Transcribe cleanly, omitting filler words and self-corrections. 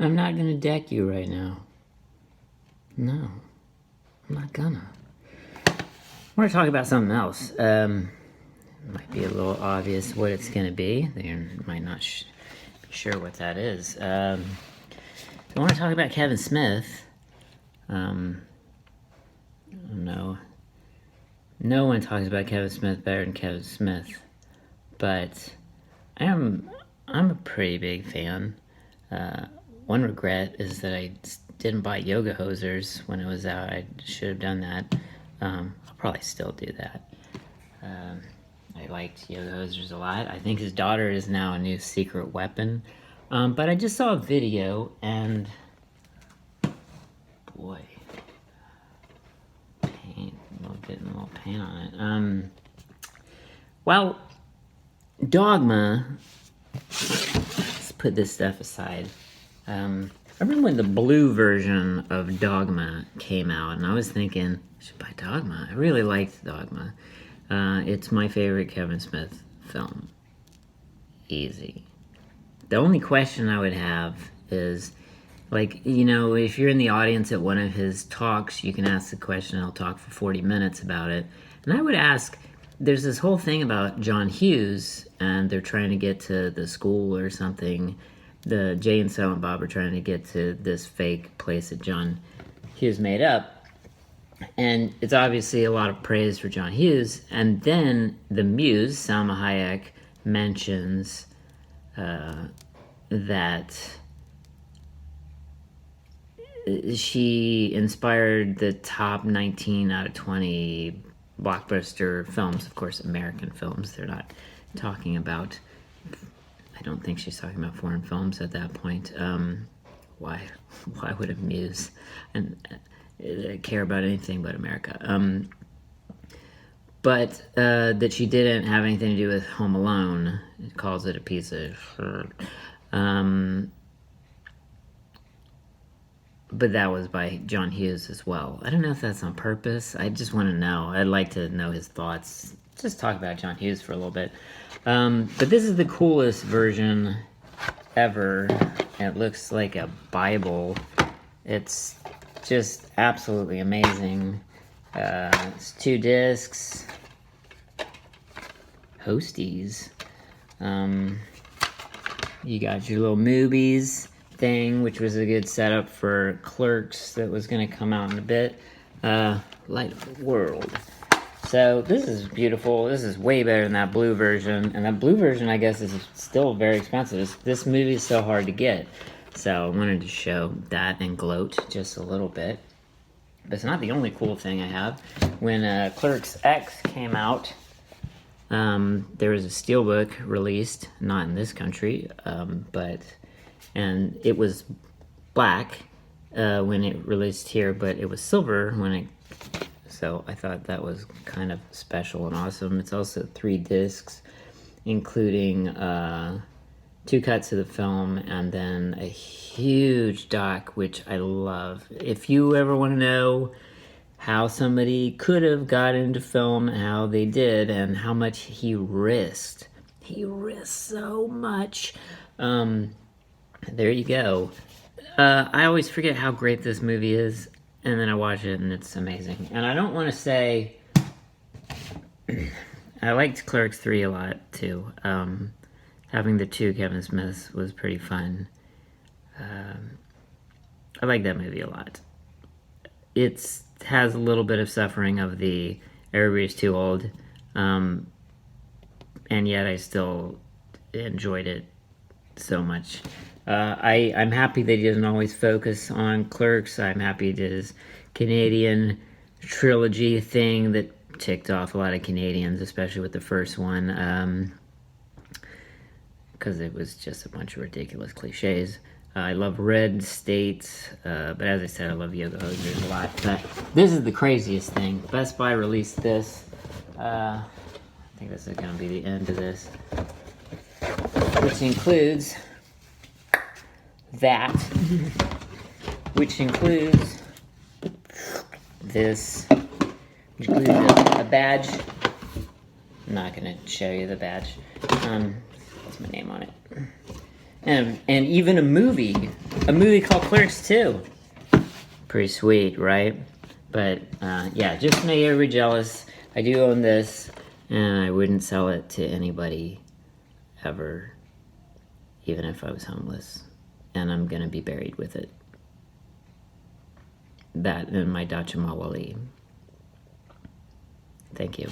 I'm not gonna deck you right now. No, I'm not gonna. I want to talk about something else. Might be a little obvious what it's gonna be. You might not be sure what that is. I want to talk about Kevin Smith. No one talks about Kevin Smith better than Kevin Smith, but I'm a pretty big fan. One regret is that I didn't buy Yoga Hosers when it was out. I should have done that. I'll probably still do that. I liked Yoga Hosers a lot. I think his daughter is now a new secret weapon. But I just saw a video and boy, paint, getting a little paint on it. Well, Dogma, let's put this stuff aside. I remember when the blue version of Dogma came out, and I was thinking, I should buy Dogma. I really liked Dogma. It's my favorite Kevin Smith film. Easy. The only question I would have is, like, you know, if you're in the audience at one of his talks, you can ask the question, and he'll talk for 40 minutes about it. And I would ask, there's this whole thing about John Hughes, and they're trying to get to the school or something. The Jay and Silent Bob are trying to get to this fake place that John Hughes made up. And it's obviously a lot of praise for John Hughes. And then the muse, Salma Hayek, mentions that she inspired the top 19 out of 20 blockbuster films. Of course, American films. They're not talking about... I don't think she's talking about foreign films at that point. Why would a muse care about anything but America? But that she didn't have anything to do with Home Alone. It calls it a piece of but that was by John Hughes as well. I don't know if that's on purpose. I just want to know. I'd like to know his thoughts. Just talk about John Hughes for a little bit. But this is the coolest version ever. It looks like a Bible. It's just absolutely amazing. It's 2 discs. Hosties. You got your little movies thing, which was a good setup for Clerks that was going to come out in a bit. Light of the World. So this is beautiful. This is way better than that blue version. And that blue version, I guess, is still very expensive. This movie is so hard to get. So I wanted to show that and gloat just a little bit. But it's not the only cool thing I have. When Clerks X came out, there was a steelbook released, not in this country, and it was black when it released here, but it was silver when it... So I thought that was kind of special and awesome. It's also 3 discs, including 2 cuts of the film and then a huge doc, which I love. If you ever want to know how somebody could have got into film, how they did, and how much he risked so much. There you go. I always forget how great this movie is. And then I watch it, and it's amazing. And I don't want to say... I liked Clerks 3 a lot, too. Having the 2 Kevin Smiths was pretty fun. I like that movie a lot. It has a little bit of suffering of the everybody's too old. And yet I still enjoyed it so much. I'm happy that he doesn't always focus on Clerks. I'm happy that his Canadian trilogy thing that ticked off a lot of Canadians, especially with the first one, because it was just a bunch of ridiculous cliches. I love Red State, but as I said, I love Yoga Hosers a lot. But this is the craziest thing. Best Buy released this. I think this is going to be the end of this, which includes... that, which includes this, which includes a badge. I'm not going to show you the badge. That's my name on it. And even a movie a movie called Clerks 2. Pretty sweet, right? But yeah, just to make everybody jealous, I do own this, and I wouldn't sell it to anybody ever, even if I was homeless. And I'm gonna be buried with it. That and my Dacha Mawali. Thank you.